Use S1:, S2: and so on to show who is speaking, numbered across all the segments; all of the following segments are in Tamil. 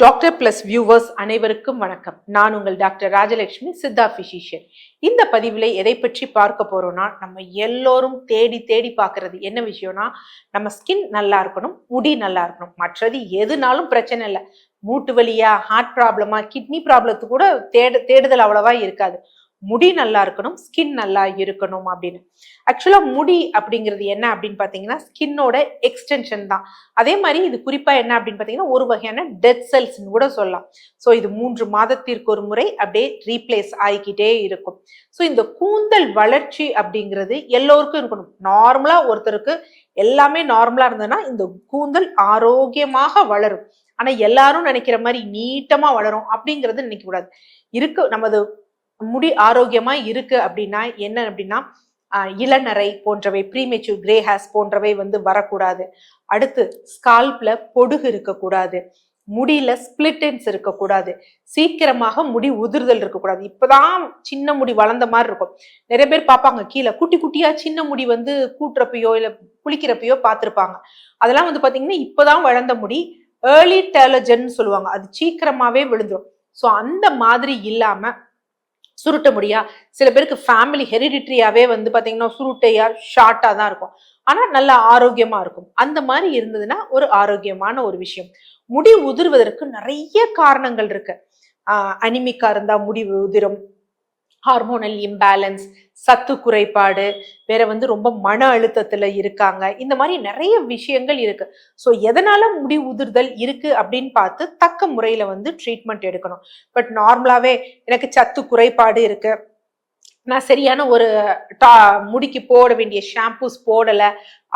S1: டாக்டர் பிளஸ் வியூவர்ஸ் அனைவருக்கும் வணக்கம். நான் உங்கள் டாக்டர் ராஜலட்சுமி, சித்தா பிசிஷியன். இந்த பதிவில் எதை பற்றி பார்க்க போறோம்னா, நம்ம எல்லோரும் தேடி தேடி பார்க்கறது என்ன விஷயம்னா, நம்ம ஸ்கின் நல்லா இருக்கணும், முடி நல்லா இருக்கணும். மற்றது எதுனாலும் பிரச்சனை இல்லை. மூட்டு வலியா, ஹார்ட் ப்ராப்ளமா, கிட்னி ப்ராப்ளத்துக்கு கூட தேடுதல் அவ்வளவா இருக்காது. முடி நல்லா இருக்கணும், ஸ்கின் நல்லா இருக்கணும் அப்படின்னு. ஆக்சுவலா முடி அப்படிங்கிறது என்ன அப்படின்னு பாத்தீங்கன்னா, ஸ்கின்னோட எக்ஸ்டென்ஷன் தான். அதே மாதிரி இது குறிப்பா என்ன அப்படின்னு பாத்தீங்கன்னா, ஒரு வகையான டெட் செல்ஸ் கூட சொல்லலாம். ஸோ இது 3 மாதத்திற்கு ஒரு முறை அப்படியே ரீப்ளேஸ் ஆகிக்கிட்டே இருக்கும். ஸோ இந்த கூந்தல் வளர்ச்சி அப்படிங்கிறது எல்லோருக்கும் இருக்கணும். நார்மலா ஒருத்தருக்கு எல்லாமே நார்மலா இருந்ததுன்னா இந்த கூந்தல் ஆரோக்கியமாக வளரும். ஆனா எல்லாரும் நினைக்கிற மாதிரி நீட்டமா வளரும் அப்படிங்கிறது நினைக்க கூடாது. நமது முடி ஆரோக்கியமா இருக்கு அப்படின்னா என்ன அப்படின்னா, இளநரை போன்றவை, ப்ரீமெச்சூர் கிரே ஹேர்ஸ் போன்றவை வரக்கூடாது. அடுத்து ஸ்கால்ப்ல பொடுகு இருக்கக்கூடாது, முடியில ஸ்பிளிட் எண்ட்ஸ் இருக்கக்கூடாது, சீக்கிரமாக முடி உதிர்தல் இருக்கக்கூடாது. இப்பதான் சின்ன முடி வளர்ந்த மாதிரி இருக்கும். நிறைய பேர் பார்ப்பாங்க, கீழே குட்டி குட்டியா சின்ன முடி கூட்டுறப்பையோ இல்ல குளிக்கிறப்பையோ பார்த்திருப்பாங்க. அதெல்லாம் பாத்தீங்கன்னா இப்பதான் வளர்ந்த முடி, ஏர்லி டேலஜன் சொல்லுவாங்க. அது சீக்கிரமாவே விழுந்துரும். ஸோ அந்த மாதிரி இல்லாம சுருட்ட முடியா, சில பேருக்கு ஃபேமிலி ஹெரிடிட்ரியாவே பாத்தீங்கன்னா சுருட்டையா ஷார்ட்டா தான் இருக்கும். ஆனா நல்லா ஆரோக்கியமா இருக்கும். அந்த மாதிரி இருந்ததுன்னா ஒரு ஆரோக்கியமான ஒரு விஷயம். முடி உதிர்வதற்கு நிறைய காரணங்கள் இருக்கு. அனிமிக்கா இருந்தா முடி உதிரும், ஹார்மோனல் இம்பேலன்ஸ், சத்து குறைபாடு, வேற ரொம்ப மன அழுத்தத்துல இருக்காங்க. இந்த மாதிரி நிறைய விஷயங்கள் இருக்கு. ஸோ எதனால முடி உதிர்தல் இருக்கு அப்படின்னு பார்த்து தக்க முறையில ட்ரீட்மெண்ட் எடுக்கணும். பட் நார்மலாவே எனக்கு சத்து குறைபாடு இருக்கு, நான் சரியான ஒரு முடிக்கு போட வேண்டிய ஷாம்பூஸ் போடல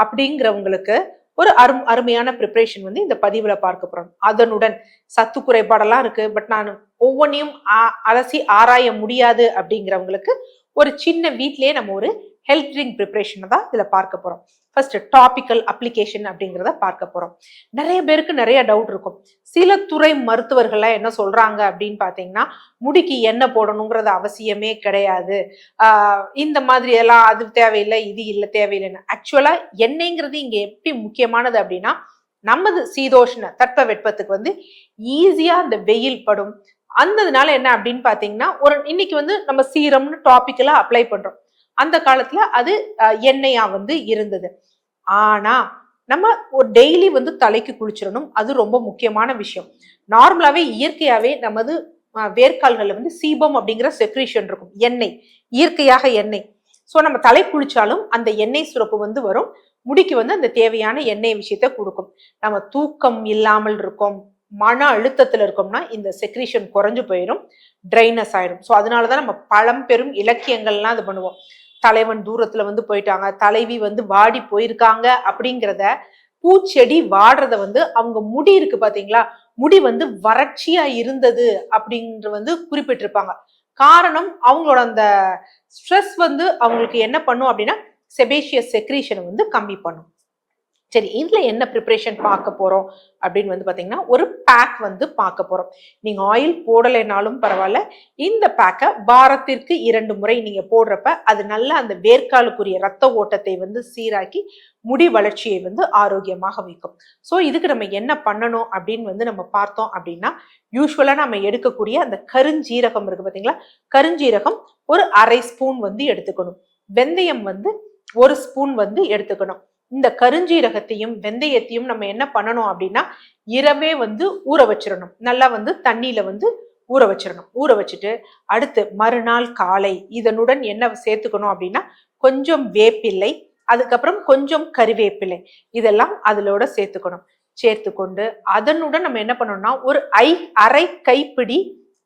S1: அப்படிங்கிறவங்களுக்கு ஒரு அருமையான ப்ரிப்பரேஷன் இந்த பதிவுல பார்க்க போறோம். அதனுடன் சத்து குறைபாடெல்லாம் இருக்கு, பட் நான் ஒவ்வொன்றையும் அலசி ஆராய முடியாது அப்படிங்கிறவங்களுக்கு ஒரு சின்ன வீட்லயே நம்ம ஒரு ஹெல்த் ட்ரிங்க் ப்ரிப்பரேஷன் தான் இதுல பார்க்க போறோம். ஃபர்ஸ்ட் டாபிக்கல் அப்ளிகேஷன் அப்படிங்கிறத பார்க்க போறோம். நிறைய பேருக்கு நிறைய டவுட் இருக்கும். சில துறை மருத்துவர்கள்லாம் என்ன சொல்றாங்க அப்படின்னு பாத்தீங்கன்னா, முடிக்கு எண்ணெய் போடணுங்கிறது அவசியமே கிடையாது, இந்த மாதிரி எல்லாம் அது தேவையில்லை, இது இல்லை தேவையில்லைன்னு. ஆக்சுவலா எண்ணெய்ங்கிறது இங்க எப்படி முக்கியமானது அப்படின்னா, நமது சீதோஷ்ண தட்ப வெப்பத்துக்கு ஈஸியா அந்த வெயில் படும். அந்ததுனால என்ன அப்படின்னு பாத்தீங்கன்னா, இன்னைக்கு நம்ம சீரம்னு டாபிக்கலா அப்ளை பண்றோம். அந்த காலத்துல அது எண்ணெயா இருந்தது. ஆனா நம்ம ஒரு டெய்லி தலைக்கு குளிச்சிடணும். அது ரொம்ப முக்கியமான விஷயம். நார்மலாவே இயற்கையாவே நமது வேர்க்கால்கள்ல சீபம் அப்படிங்கிற செக்ரீஷன் இருக்கும், எண்ணெய், இயற்கையாக எண்ணெய். சோ நம்ம தலை குளிச்சாலும் அந்த எண்ணெய் சுரப்பு வரும். முடிக்கு அந்த தேவையான எண்ணெய் விஷயத்த கொடுக்கும். நம்ம தூக்கம் இல்லாமல் இருக்கோம், மன அழுத்தத்துல இருக்கோம்னா இந்த செக்ரீஷன் குறைஞ்சு போயிடும், ட்ரைனஸ் ஆயிடும். ஸோ அதனாலதான் நம்ம பழம்பெரும் இலக்கியங்கள்லாம் இது பண்ணுவோம். தலைவன் தூரத்துல போயிட்டாங்க, தலைவி வாடி போயிருக்காங்க அப்படிங்கிறத, பூச்செடி வாடுறத அவங்க முடி இருக்கு பாத்தீங்களா, முடி வறட்சியா இருந்தது அப்படின்ற குறிப்பிட்டிருப்பாங்க. காரணம் அவங்களோட அந்த ஸ்ட்ரெஸ் அவங்களுக்கு என்ன பண்ணும் அப்படின்னா, செபேஷியஸ் செக்ரீஷனை கம்மி பண்ணும். சரி, இதுல என்ன ப்ரிப்பரேஷன் பார்க்க போறோம் அப்படின்னு பாத்தீங்கன்னா, ஒரு பேக் பார்க்க போறோம். நீங்க ஆயில் போடலைனாலும் பரவாயில்ல, இந்த பேக்கை வாரத்திற்கு 2 முறை நீங்க போடுறப்ப அது நல்லா அந்த வேர்க்காலுக்குரிய ரத்த ஓட்டத்தை சீராக்கி முடி வளர்ச்சியை ஆரோக்கியமாக வைக்கும். ஸோ இதுக்கு நம்ம என்ன பண்ணணும் அப்படின்னு நம்ம பார்த்தோம் அப்படின்னா, யூஸ்வலா நம்ம எடுக்கக்கூடிய அந்த கருஞ்சீரகம் இருக்கு பாத்தீங்களா, கருஞ்சீரகம் ஒரு 1/2 ஸ்பூன் எடுத்துக்கணும். வெந்தயம் 1 ஸ்பூன் எடுத்துக்கணும். இந்த கருஞ்சீரகத்தையும் வெந்தயத்தையும் நம்ம என்ன பண்ணணும் அப்படின்னா, இரவே ஊற வச்சிடணும். நல்லா தண்ணியில ஊற வச்சிடணும். ஊற வச்சுட்டு அடுத்து மறுநாள் காலை இதனுடன் என்ன சேர்த்துக்கணும் அப்படின்னா, கொஞ்சம் வேப்பிலை, அதுக்கப்புறம் கொஞ்சம் கறிவேப்பிலை, இதெல்லாம் அதோட சேர்த்துக்கணும். சேர்த்துக்கொண்டு அதனுடன் நம்ம என்ன பண்ணணும்னா, ஒரு 1/2 கைப்பிடி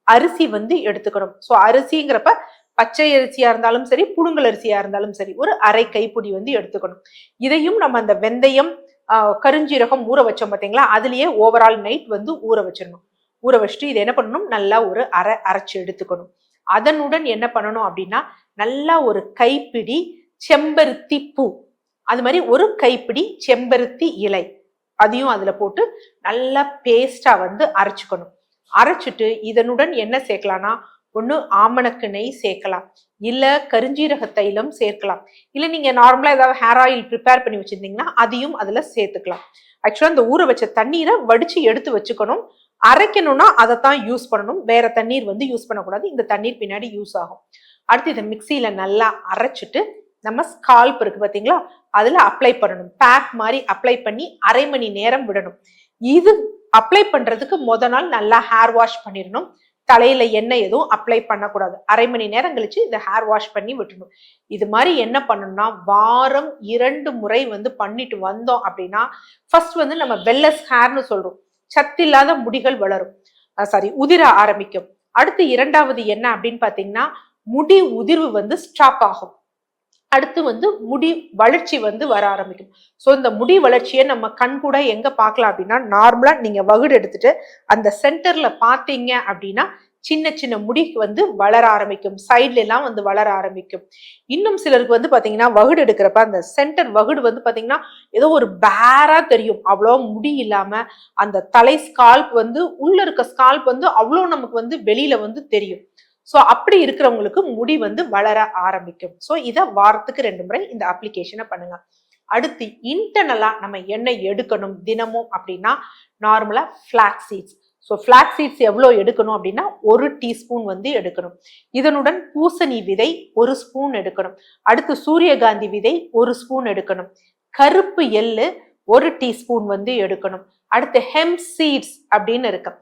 S1: அரிசி எடுத்துக்கணும். ஸோ அரிசிங்கிறப்ப பச்சை அரிசியா இருந்தாலும் சரி, புழுங்கல் அரிசியா இருந்தாலும் சரி, ஒரு 1/2 கைப்பிடி எடுத்துக்கணும். இதையும் நம்ம அந்த வெந்தயம் கருஞ்சீரகம் ஊற வச்சோம் பார்த்தீங்களா, அதுலயே ஓவரால் நைட் ஊற வச்சிடணும். ஊற வச்சுட்டு இதை என்ன பண்ணணும், நல்லா ஒரு அரைச்சு எடுத்துக்கணும். அதனுடன் என்ன பண்ணணும் அப்படின்னா, நல்லா ஒரு கைப்பிடி செம்பருத்தி பூ, அது மாதிரி ஒரு கைப்பிடி செம்பருத்தி இலை, அதையும் அதுல போட்டு நல்லா பேஸ்டா அரைச்சுக்கணும். அரைச்சிட்டு இதனுடன் என்ன சேர்க்கலாம்னா, ஒண்ணு ஆமணக்கு நெய் சேர்க்கலாம், இல்ல கருஞ்சீரக தைலம் சேர்க்கலாம், இல்ல நீங்க நார்மலா ஏதாவது ஹேர் ஆயில் ப்ரிப்பேர் பண்ணி வச்சிருந்தீங்கன்னா அதையும் அதுல சேர்த்துக்கலாம். ஆக்சுவலா இந்த ஊற வச்ச தண்ணீரை வடிச்சு எடுத்து வச்சுக்கணும். அரைக்கணும்னா அதைத்தான் யூஸ் பண்ணணும், வேற தண்ணீர் வந்து யூஸ் பண்ணக்கூடாது. இந்த தண்ணீர் பின்னாடி யூஸ் ஆகும். அடுத்து இதை மிக்சியில நல்லா அரைச்சிட்டு நம்ம ஸ்கால்ப் இருக்கு பாத்தீங்களா, அதுல அப்ளை பண்ணணும். பேக் மாதிரி அப்ளை பண்ணி அரை மணி நேரம் விடணும். இது அப்ளை பண்றதுக்கு நாள் நல்லா ஹேர் வாஷ் பண்ணிடணும். தலையில எண்ணெய் எதுவும் அப்ளை பண்ணக்கூடாது. அரை மணி நேரம் கழிச்சு இதை ஹேர் வாஷ் பண்ணி விட்டுணும். இது மாதிரி என்ன பண்ணணும்னா வாரம் 2 முறை வந்து பண்ணிட்டு வந்தோம் அப்படின்னா, ஃபர்ஸ்ட் வந்து நம்ம வெல்லஸ் ஹேர்னு சொல்றோம், சத்தில்லாத முடிகள் வளரும், உதிர ஆரம்பிக்கும். அடுத்து இரண்டாவது என்ன அப்படின்னு பாத்தீங்கன்னா, முடி உதிர்வு வந்து ஸ்டாப் ஆகும். அடுத்து வந்து முடி வளர்ச்சி வந்து வர ஆரம்பிக்கும். ஸோ இந்த முடி வளர்ச்சியை நம்ம கண் கூட எங்க பார்க்கலாம் அப்படின்னா, நார்மலா நீங்க வகுடு எடுத்துட்டு அந்த சென்டர்ல பார்த்தீங்க அப்படின்னா சின்ன சின்ன முடி வந்து வளர ஆரம்பிக்கும், சைட்ல எல்லாம் வந்து வளர ஆரம்பிக்கும். இன்னும் சிலருக்கு வந்து பாத்தீங்கன்னா வகுடு எடுக்கிறப்ப அந்த சென்டர் வகுடு வந்து பாத்தீங்கன்னா ஏதோ ஒரு பேரா தெரியும், அவ்வளோ முடி இல்லாம அந்த தலை ஸ்கால்ப் வந்து உள்ள இருக்க ஸ்கால்ப் வந்து அவ்வளோ நமக்கு வந்து வெளியில வந்து தெரியும். ஸோ அப்படி இருக்கிறவங்களுக்கு முடி வந்து வளர ஆரம்பிக்கும். ஸோ இதை வாரத்துக்கு 2 முறை இந்த அப்ளிகேஷனை பண்ணுங்க. அடுத்து இன்டர்னலா நம்ம எண்ணெய் எடுக்கணும் தினமும் அப்படின்னா, நார்மலா flax seeds. So flax seeds எவ்வளோ எடுக்கணும் அப்படின்னா 1 டீஸ்பூன் வந்து எடுக்கணும். இதனுடன் பூசணி விதை 1 ஸ்பூன் எடுக்கணும். அடுத்து சூரியகாந்தி விதை 1 ஸ்பூன் எடுக்கணும். கருப்பு எள்ளு 1 டீஸ்பூன் வந்து எடுக்கணும். அடுத்து ஹெம்ப் சீட்ஸ் அப்படின்னு இருக்கு,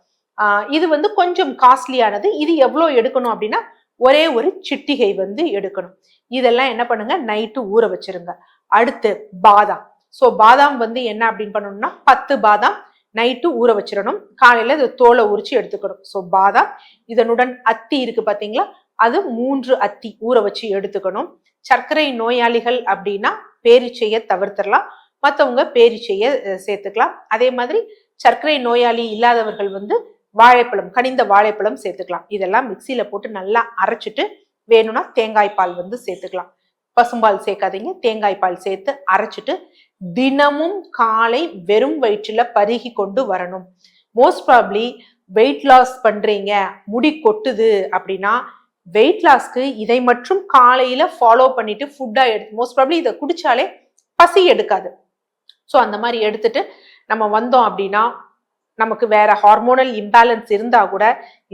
S1: இது வந்து கொஞ்சம் காஸ்ட்லியானது. இது எவ்வளோ எடுக்கணும் அப்படின்னா ஒரே ஒரு சிட்டிகை வந்து எடுக்கணும். இதெல்லாம் என்ன பண்ணுங்க, நைட்டு ஊற வச்சிருங்க. அடுத்து பாதாம். ஸோ பாதாம் வந்து என்ன அப்படின்னு பண்ணணும்னா 10 பாதாம் நைட்டு ஊற வச்சிடணும். காலையில இது தோலை உரிச்சு எடுத்துக்கணும். ஸோ பாதாம், இதனுடன் அத்தி இருக்கு பாத்தீங்களா, அது 3 அத்தி ஊற வச்சு எடுத்துக்கணும். சர்க்கரை நோயாளிகள் அப்படின்னா பேரிச்சையை தவிர்த்திடலாம், மற்றவங்க பேரிச்சையை சேர்த்துக்கலாம். அதே மாதிரி சர்க்கரை நோயாளி இல்லாதவர்கள் வந்து வாழைப்பழம், கனிந்த வாழைப்பழம் சேர்த்துக்கலாம். இதெல்லாம் மிக்சியில போட்டு நல்லா அரைச்சிட்டு வேணும்னா தேங்காய் பால் வந்து சேர்த்துக்கலாம். பசும்பால் சேர்க்காதீங்க, தேங்காய் பால் சேர்த்து அரைச்சிட்டு தினமும் காலை வெறும் வயிற்றுல பருகி கொண்டு வரணும். மோஸ்ட் ப்ராப்ளி வெயிட் லாஸ் பண்றீங்க, முடி கொட்டுது அப்படின்னா வெயிட் லாஸ்க்கு இதை மட்டும் காலையில ஃபாலோ பண்ணிட்டு ஃபுட்டா எடுத்து, மோஸ்ட் ப்ராப்ளி இதை குடிச்சாலே பசி எடுக்காது. ஸோ அந்த மாதிரி எடுத்துட்டு நம்ம வந்தோம் அப்படின்னா நமக்கு வேற ஹார்மோனல் இம்பேலன்ஸ் இருந்தா கூட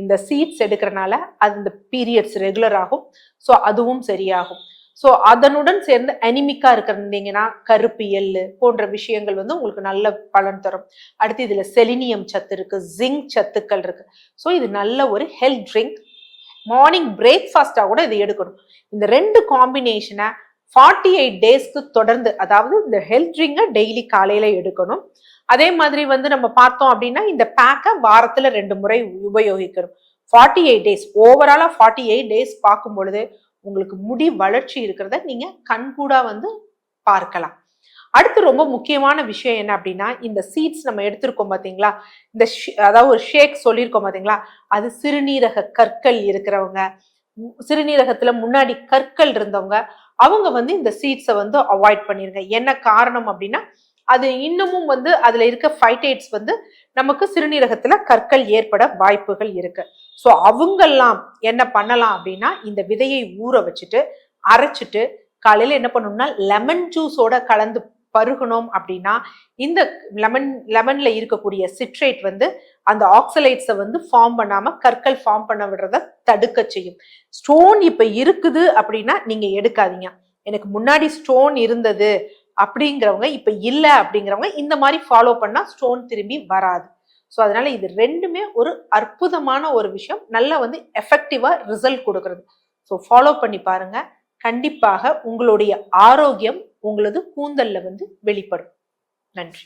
S1: இந்த சீட்ஸ் எடுக்கிறனால அது இந்த பீரியட்ஸ் ரெகுலர் ஆகும். ஸோ அதுவும் சரியாகும். ஸோ அதனுடன் சேர்ந்து அனிமிக்கா இருந்தீங்கன்னா கருப்பு எள்ளு போன்ற விஷயங்கள் வந்து உங்களுக்கு நல்ல பலன் தரும். அடுத்து இதுல செலினியம் சத்து இருக்கு, ஜிங்க் சத்துக்கள் இருக்கு. ஸோ இது நல்ல ஒரு ஹெல்த் ட்ரிங்க். மார்னிங் பிரேக்ஃபாஸ்டா கூட இது எடுக்கணும். இந்த 2 காம்பினேஷனை 48 டேஸ்க்கு தொடர்ந்து, அதாவது இந்த ஹெல்த் ட்ரிங்கை டெய்லி காலையில எடுக்கணும். அதே மாதிரி வந்து நம்ம பார்த்தோம் அப்படின்னா இந்த பேக்கை வாரத்துல 2 முறை உபயோகிக்கணும். 48 டேஸ், ஓவராலா 48 டேஸ் பார்க்கும் பொழுது உங்களுக்கு முடி வளர்ச்சி இருக்கிறத நீங்க கண்கூடா வந்து பார்க்கலாம். அடுத்து ரொம்ப முக்கியமான விஷயம் என்ன அப்படின்னா, இந்த சீட்ஸ் நம்ம எடுத்திருக்கோம் பாத்தீங்களா, இந்த அதாவது ஒரு ஷேக் சொல்லியிருக்கோம் பாத்தீங்களா, அது சிறுநீரக கற்கள் இருக்கிறவங்க, சிறுநீரகத்துல முன்னாடி கற்கள் இருந்தவங்க, அவங்க வந்து இந்த சீட்ஸை வந்து அவாய்ட் பண்ணிருங்க. என்ன காரணம் அப்படின்னா அது இன்னமும் வந்து அதுல இருக்க ஃபைட்டேட்ஸ் வந்து நமக்கு சிறுநீரகத்துல கற்கள் ஏற்பட வாய்ப்புகள் இருக்கு. ஸோ அவங்கெல்லாம் என்ன பண்ணலாம் அப்படின்னா, இந்த விதையை ஊற வச்சுட்டு அரைச்சிட்டு காலையில என்ன பண்ணணும்னா லெமன் ஜூஸோட கலந்து பருகணும் அப்படின்னா இந்த லெமன்ல இருக்கக்கூடிய சிட்ரேட் வந்து அந்த ஆக்சலைட்ஸை வந்து ஃபார்ம் பண்ணாம கற்கள் ஃபார்ம் பண்ண விடுறத தடுக்க செய்யும். ஸ்டோன் இப்ப இருக்குது அப்படின்னா நீங்க எடுக்காதீங்க. எனக்கு முன்னாடி ஸ்டோன் இருந்தது அப்படிங்கிறவங்க இப்ப இல்ல அப்படிங்கிறவங்க இந்த மாதிரி ஃபாலோ பண்ணா ஸ்டோன் திரும்பி வராது. ஸோ அதனால இது 2மே ஒரு அற்புதமான ஒரு விஷயம், நல்லா வந்து எஃபெக்டிவா ரிசல்ட் கொடுக்கறது. ஸோ ஃபாலோ பண்ணி பாருங்க, கண்டிப்பாக உங்களுடைய ஆரோக்கியம் உங்களது கூந்தல்ல வந்து வெளிப்படும். நன்றி.